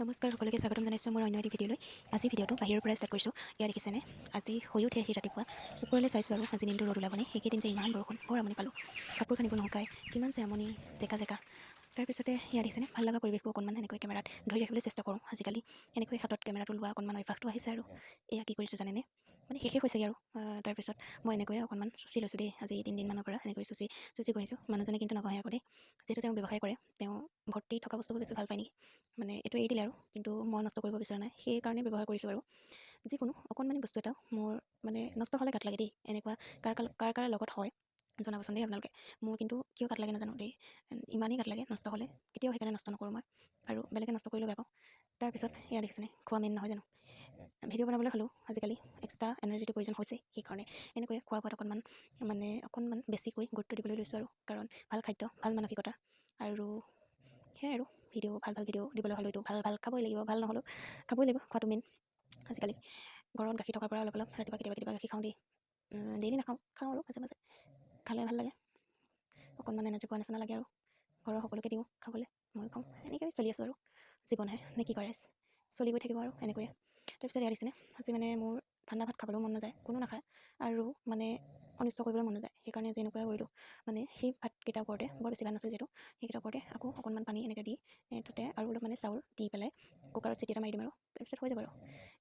নমস্কাৰ সকলোকে স্বাগতম জনাইছোঁ মোৰ অন্য এটি ভিডিঅ'লৈ। আজি ভিডিঅ'টো বাহিৰৰ পৰা ষ্টাৰ্ট কৰিছোঁ। এয়া দেখিছেনে, আজি শুই উঠি আহি ৰাতিপুৱা ওপৰলৈ চাইছোঁ আৰু আজি দিনটো ৰ'দ ওলাবনে। সেইকেইদিন যে ইমান বৰষুণ, বৰ আমনি পালোঁ। কাপোৰ কানিবোৰ নুশুকাই, কিমান যে আমনি, জেকা জেকা। তাৰপিছতে এয়া দেখিছেনে, ভাল লগা পৰিৱেশবোৰ অকণমান এনেকৈ কেমেৰাত ধৰি ৰাখিবলৈ চেষ্টা কৰোঁ। আজিকালি এনেকৈ হাতত কেমেৰাটো লোৱা অকণমান অভ্যাসটো আহিছে আৰু এয়া কি কৰিছোঁ জানেনে, মানে শেষে হৈছেগৈ আৰু তাৰপিছত মই এনেকৈয়ে অকণমান চুচি লৈছোঁ দেই। আজি 3 দিনমানৰ পৰা এনেকৈ চুচি কৰিছোঁ। মানুহজনে কিন্তু নকহে আকৌ দেই, যিহেতু তেওঁ ব্যৱসায় কৰে, তেওঁ ভৰ্তি থকা বস্তুবোৰ বেছি ভাল পায় নেকি, মানে এইটো এৰি দিলে আৰু, কিন্তু মই নষ্ট কৰিব বিচৰা নাই, সেইকাৰণে ব্যৱহাৰ কৰিছোঁ আৰু যিকোনো অকণমানি বস্তু এটাও মোৰ মানে নষ্ট হ'লে গাত লাগে দেই। এনেকুৱা কাৰ লগত হয় জনাবচোন দেই আপোনালোকে। মোৰ কিন্তু কিয় গাত লাগে নাজানো দেই, ইমানেই গাত লাগে নষ্ট হ'লে, কেতিয়াও সেইকাৰণে নষ্ট নকৰোঁ মই, আৰু বেলেগে নষ্ট কৰিলেও বেয়া পাওঁ। তাৰপিছত এয়া দেখিছেনে, খোৱা মেইন নহয় জানো, ভিডিঅ' বনাবলৈ হ'লেও আজিকালি এক্সট্ৰা এনাৰ্জিটো প্ৰয়োজন হৈছে। সেইকাৰণে এনেকৈ খোৱা বোৱাত অকণমান বেছিকৈ গুৰুত্ব দিবলৈ লৈছোঁ আৰু, কাৰণ ভাল খাদ্য, ভাল মানসিকতা, আৰু সেয়াই আৰু ভাল ভিডিঅ' দিবলৈ হ'লেতো ভাল খাবই লাগিব, ভাল নহ'লেও খাবই লাগিব, খোৱাটো মেইন। আজিকালি ঘৰত গাখীৰ থকাৰ পৰা অলপ ৰাতিপুৱা কেতিয়াবা গাখীৰ খাওঁ দেই, ডেইলি নাখাওঁ, খাওঁ আৰু মাজে মাজে, খালে ভাল লাগে, অকণমান এনাৰ্জি পোৱা নিচিনা লাগে আৰু ঘৰৰ সকলোকে দিওঁ খাবলৈ, মই খাওঁ, এনেকৈ চলি আছোঁ আৰু জীৱনহে নে কি কৰে, চলি গৈ থাকিব আৰু এনেকৈয়ে। তাৰপিছত এয়া দেখিছেনে, আজি মানে মোৰ ঠাণ্ডা ভাত খাবলৈও মন নাযায়, কোনো নাখায়, আৰু মানে অনিষ্ট কৰিবলৈ মন নাযায়, সেইকাৰণে যেনেকুৱা কৰিলোঁ, মানে সেই ভাতকেইটাৰ ওপৰতে বৰ বেছি ভাত নাছিল যিহেতু, সেইকেইটাৰ ওপৰতে আকৌ অকণমান পানী এনেকৈ দি তাতে আৰু অলপ মানে চাউল দি পেলাই কুকাৰত চিটি এটা মাৰি দিম আৰু তাৰপিছত হৈ যাব আৰু।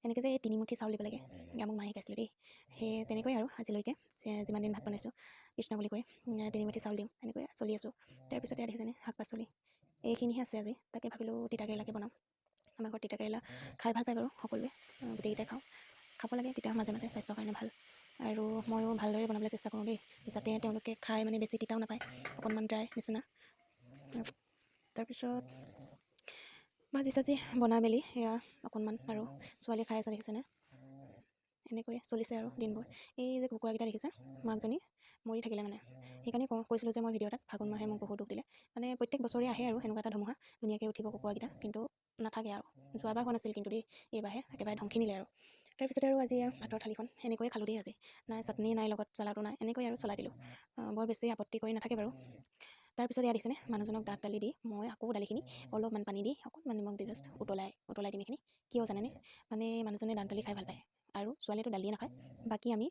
এনেকৈ যে এই 3 মুঠি চাউল দিব লাগে, মোক মায়ে শিকাইছিলে দেই। সেই তেনেকৈ আৰু আজিলৈকে যিমান দিন ভাত বনাইছোঁ, কৃষ্ণ বুলি কৈ 3 মুঠি চাউল দিওঁ, এনেকৈ চলি আছোঁ। তাৰপিছতে দেখিছেনে, শাক পাচলি এইখিনিহে আছে আজি, তাকে ভাবিলোঁ তিতা কেৰেলাকে বনাম। আমাৰ ঘৰত তিতা কেৰেলা খাই ভাল পায় বাৰু সকলোৱে, গোটেইকেইটাই খাব লাগে, তিতা মাজে মাজে স্বাস্থ্যৰ কাৰণে ভাল, আৰু ময়ো ভালদৰে বনাবলৈ চেষ্টা কৰোঁ দেই, যাতে তেওঁলোকে খাই মানে বেছি তিতাও নাপায়, অকণমান ড্ৰাই নিচিনা। তাৰপিছত ভাজি চাজি বনাই মেলি এয়া অকণমান আৰু ছোৱালী খাই আছে দেখিছেনে, এনেকৈয়ে চলিছে আৰু দিনবোৰ। এই যে কুকুৰাকেইটা দেখিছে, মাকজনী মৰি থাকিলে মানে, সেইকাৰণে কৈছিলোঁ যে মই ভিডিঅ' এটাত, ফাগুণ মাহে মোক বহুত দুখ দিলে, মানে প্ৰত্যেক বছৰে আহে আৰু সেনেকুৱা এটা ধুমুহা, ধুনীয়াকৈ উঠিব কুকুৰাকেইটা, কিন্তু নাথাকে আৰু। যোৱাবাৰ হোৱা নাছিল কিন্তু দেই, এইবাৰহে একেবাৰে ধ্বংসি নিলে আৰু। তাৰপিছতে আৰু আজি ভাতৰ থালিখন সেনেকৈয়ে খালোঁ দেই আজি, নাই চাটনি নাই, লগত চালাডো নাই, এনেকৈ আৰু চলাই দিলোঁ, বৰ বেছি আপত্তি কৰি নাথাকে বাৰু। তাৰপিছত এয়া দেখিছেনে, মানুহজনক দালি দি মই আকৌ দালিখিনি অলপমান পানী দি অকণমান নিমখ দি জাষ্ট উতলাই দিম এইখিনি। কিয় জানেনে, মানে মানুহজনে দালি খাই ভাল পায়, আৰু ছোৱালীয়েতো দালিয়ে নাখায়, বাকী আমি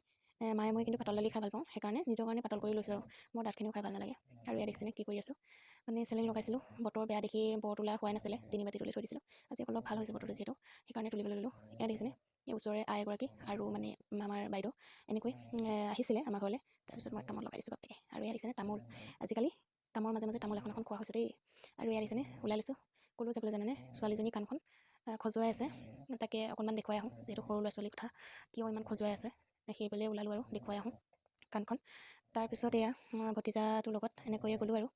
মায়ে মই কিন্তু পাতল দালি খাই ভাল পাওঁ, সেইকাৰণে নিজৰ কাৰণে পাতল কৰি লৈছোঁ আৰু, মোৰ দাঁতখিনিও খাই ভাল নালাগে। আৰু এয়া দেখিছেনে কি কৰি আছোঁ, মানে চেলেং লগাইছিলোঁ, বতৰ বেয়া দেখি বৰ তোলা হোৱাই নাছিলে, 3 বাতি তুলি থৈ দিছিলোঁ, আজি অলপ ভাল হৈছে বতৰটো যিহেতু, সেইকাৰণে তুলিবলৈ ল'লোঁ। এয়া দেখিছেনে, এই ওচৰৰে আই এগৰাকী আৰু মানে আমাৰ বাইদেউ এনেকৈ আহিছিলে আমাৰ ঘৰলৈ, তাৰপিছত মই কামত লগাই দিছোঁ বাপেকে। আৰু এয়া দেখিছেনে, তামোল, আজিকালি কামৰ মাজে মাজে তামোল এখন খোৱা হৈছোঁ দেই। আৰু এয়া দেখিছেনে, ওলাই লৈছোঁ, ক'লৈ যাবলৈ জানেনে, ছোৱালীজনী কাণখন খজুৱাই আছে, তাকে অকণমান দেখুৱাই আহোঁ, যিহেতু সৰু ল'ৰা ছোৱালীৰ কথা, কিয় ইমান খজুৱাই আছে, সেইফালে ওলালোঁ আৰু দেখুৱাই আহোঁ কাণখন। তাৰপিছত এয়া ভতিজাটোৰ লগত এনেকৈয়ে গ'লোঁ আৰু।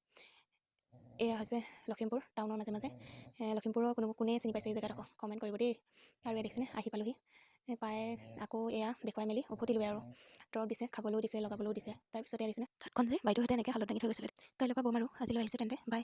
এয়া হৈছে লখিমপুৰ টাউনৰ মাজে মাজে, লখিমপুৰৰ কোনে চিনি পাইছে এই জেগাডোখৰ কমেণ্ট কৰিব দেই। আৰু এয়া দেখিছেনে, আহি পালোহি, পাই আকৌ এয়া দেখুৱাই মেলি উভতিলোৱে আৰু, দৰৱ দিছে, খাবলৈও দিছে, লগাবলৈও দিছে। তাৰপিছত এয়া দেখিছেনে, তাতখন যে বাইদেউহঁতে এনেকৈ হালত দাঙি থৈ গৈছিলে, কাইলৈৰ পৰা বম আৰু, আজিলৈ আহিছোঁ তেন্তে, বাই।